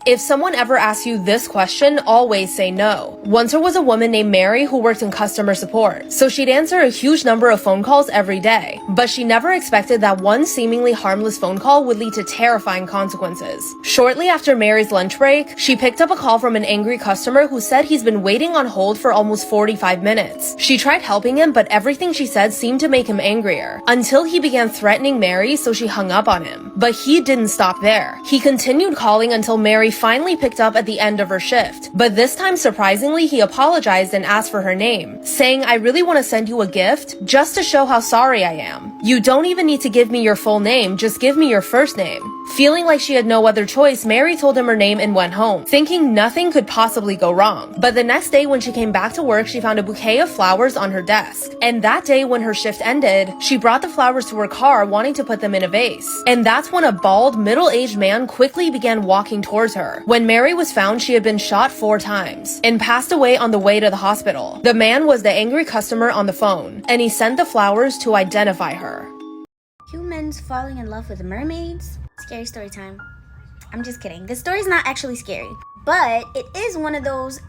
If someone ever asks you this question, always say no. Once there was a woman named Mary who worked in customer support, so she'd answer a huge number of phone calls every day. But she never expected that one seemingly harmless phone call would lead to terrifying consequences. Shortly after Mary's lunch break, she picked up a call from an angry customer who said he's been waiting on hold for almost 45 minutes. She tried helping him, but everything she said seemed to make him angrier, until he began threatening Mary, so she hung up on him. But he didn't stop there. He continued calling until Mary finally picked up at the end of her shift. But this time, surprisingly, he apologized and asked for her name, saying, "I really want to send you a gift just to show how sorry I am. You don't even need to give me your full name, just give me your first name." Feeling like she had no other choice, Mary told him her name and went home, thinking nothing could possibly go wrong. But the next day when she came back to work, she found a bouquet of flowers on her desk. And that day when her shift ended, she brought the flowers to her car, wanting to put them in a vase. And that's when a bald, middle-aged man quickly began walking towards her. When Mary was found, she had been shot 4 times and passed away on the way to the hospital. The man was the angry customer on the phone, and he sent the flowers to identify her. Humans falling in love with mermaids? Scary story time. I'm just kidding. This story's not actually scary, but it is one of those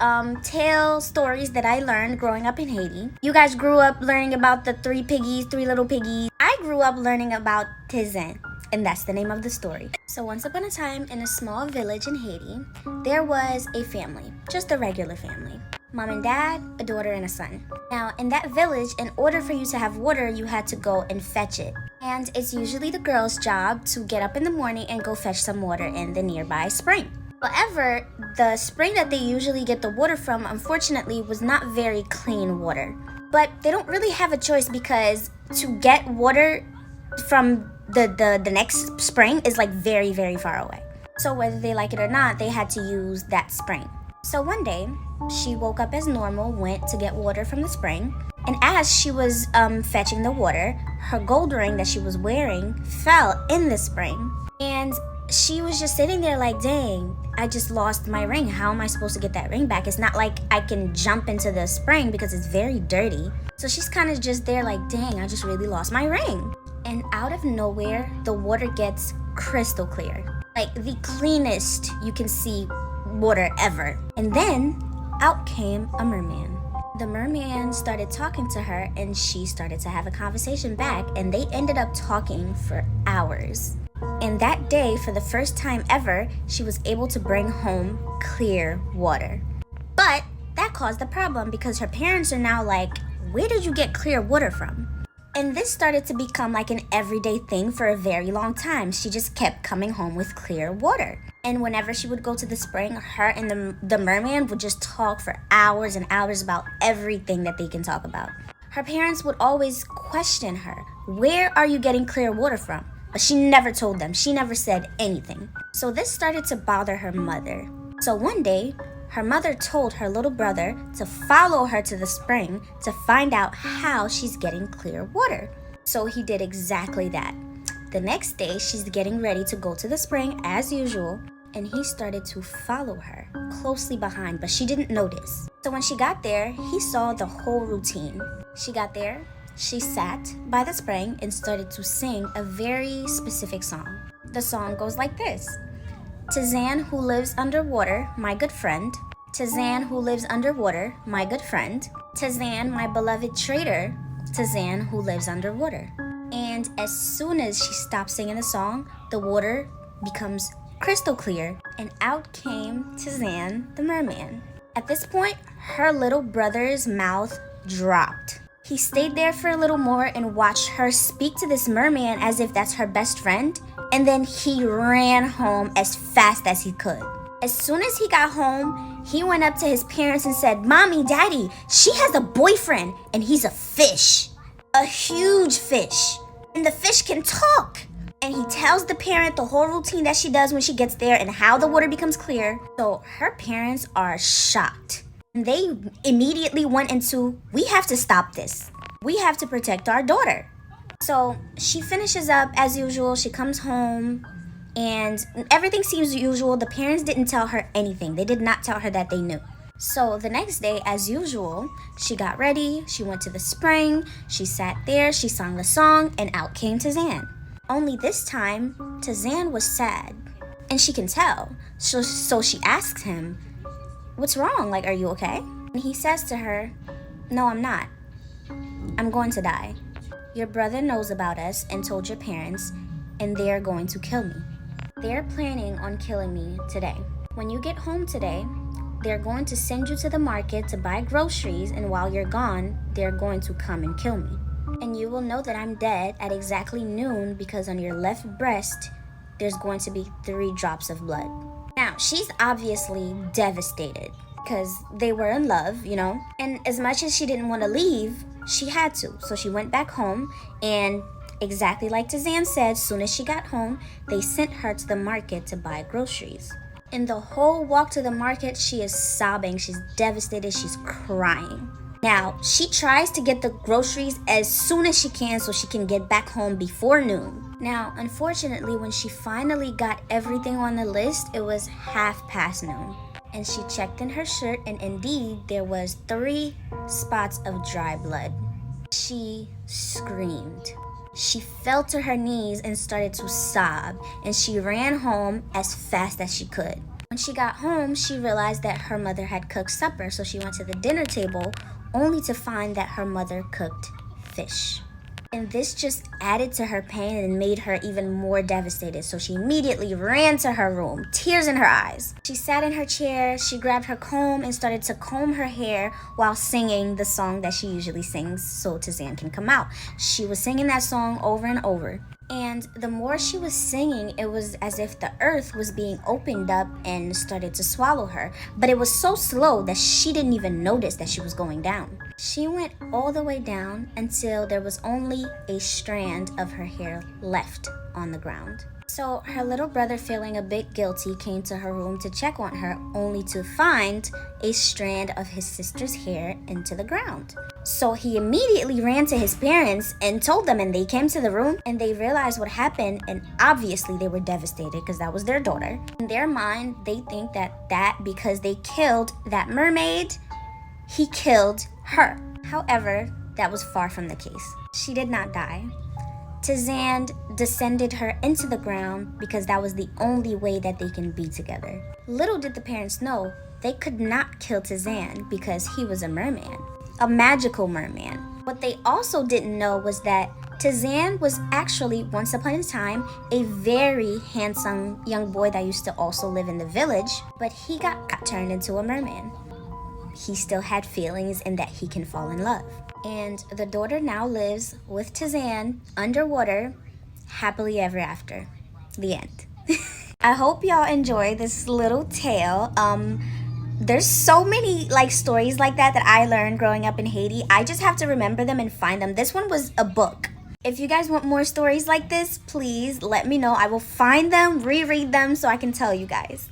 tale stories that I learned growing up in Haiti. You guys grew up learning about the three little piggies. I grew up learning about Tizan, and that's the name of the story. So once upon a time, in a small village in Haiti, there was a family, just a regular family. Mom and dad, a daughter and a son. Now, in that village, in order for you to have water, you had to go and fetch it. And it's usually the girl's job to get up in the morning and go fetch some water in the nearby spring. However, the spring that they usually get the water from, unfortunately, was not very clean water. But they don't really have a choice, because to get water from the next spring is like very, very far away. So whether they like it or not, they had to use that spring. So one day, she woke up as normal, went to get water from the spring, and as she was fetching the water, her gold ring that she was wearing fell in the spring. And she was just sitting there like, dang, I just lost my ring. How am I supposed to get that ring back? It's not like I can jump into the spring because it's very dirty. So she's kind of just there like, dang, I just really lost my ring. And out of nowhere, the water gets crystal clear. Like the cleanest you can see water ever. And then out came a merman. The merman started talking to her, and she started to have a conversation back, and they ended up talking for hours. And that day, for the first time ever, she was able to bring home clear water. But that caused a problem, because her parents are now like, where did you get clear water from? And this started to become like an everyday thing for a very long time. She just kept coming home with clear water. And whenever she would go to the spring, her and the merman would just talk for hours and hours about everything that they can talk about. Her parents would always question her, where are you getting clear water from? But she never told them. She never said anything. So this started to bother her mother. So one day, her mother told her little brother to follow her to the spring to find out how she's getting clear water. So he did exactly that. The next day, she's getting ready to go to the spring as usual, and he started to follow her closely behind, but she didn't notice. So when she got there, he saw the whole routine. She got there, she sat by the spring and started to sing a very specific song. The song goes like this. Tizan, who lives underwater, my good friend. Tizan, who lives underwater, my good friend. Tizan, my beloved traitor. Tizan, who lives underwater. And as soon as she stopped singing the song, the water becomes crystal clear, and out came Tizan, the merman. At this point, her little brother's mouth dropped. He stayed there for a little more and watched her speak to this merman as if that's her best friend, and then he ran home as fast as he could. As soon as he got home, he went up to his parents and said, Mommy, Daddy, she has a boyfriend, and he's a fish. A huge fish. And the fish can talk. And he tells the parent the whole routine that she does when she gets there and how the water becomes clear. So her parents are shocked. And they immediately went into, we have to stop this. We have to protect our daughter. So she finishes up as usual. She comes home and everything seems usual. The parents didn't tell her anything. They did not tell her that they knew. So the next day, as usual, she got ready. She went to the spring. She sat there. She sang the song, and out came Tizan. Only this time, Tizan was sad. and she can tell. So she asks him, "What's wrong? Like, are you okay?" And he says to her, "No, I'm not. I'm going to die. Your brother knows about us and told your parents, and they are going to kill me. They're planning on killing me today. When you get home today, they're going to send you to the market to buy groceries, and while you're gone, they're going to come and kill me. And you will know that I'm dead at exactly noon because on your left breast, there's going to be 3 drops of blood." Now, she's obviously devastated because they were in love, you know, and as much as she didn't want to leave, she had to. So she went back home, and exactly like Tazan said, as soon as she got home, they sent her to the market to buy groceries. In the whole walk to the market, she is sobbing, she's devastated, she's crying. Now, she tries to get the groceries as soon as she can so she can get back home before noon. Now, unfortunately, when she finally got everything on the list, it was noon. And she checked in her shirt, and indeed, there was 3 spots of dry blood. She screamed. She fell to her knees and started to sob, and she ran home as fast as she could. When she got home, she realized that her mother had cooked supper, so she went to the dinner table only to find that her mother cooked fish. And this just added to her pain and made her even more devastated. So she immediately ran to her room, tears in her eyes. She sat in her chair, she grabbed her comb and started to comb her hair while singing the song that she usually sings so Tazan can come out. She was singing that song over and over. And the more she was singing, it was as if the earth was being opened up and started to swallow her. But it was so slow that she didn't even notice that she was going down. She went all the way down until there was only a strand of her hair left on the ground. So her little brother, feeling a bit guilty, came to her room to check on her, only to find a strand of his sister's hair into the ground. So he immediately ran to his parents and told them, and they came to the room and they realized what happened, and obviously they were devastated because that was their daughter. In their mind, they think that because they killed that mermaid, he killed her. However, that was far from the case. She did not die. Tazan descended her into the ground because that was the only way that they can be together. Little did the parents know, they could not kill Tazan because he was a merman, a magical merman. What they also didn't know was that Tazan was actually, once upon a time, a very handsome young boy that used to also live in the village, but he got turned into a merman. He still had feelings and that he can fall in love. And the daughter now lives with Tazan underwater, happily ever after. The end. I hope y'all enjoy this little tale. There's so many stories like that I learned growing up in Haiti. I just have to remember them and find them. This one was a book. If you guys want more stories like this, please let me know. I will find them, reread them so I can tell you guys.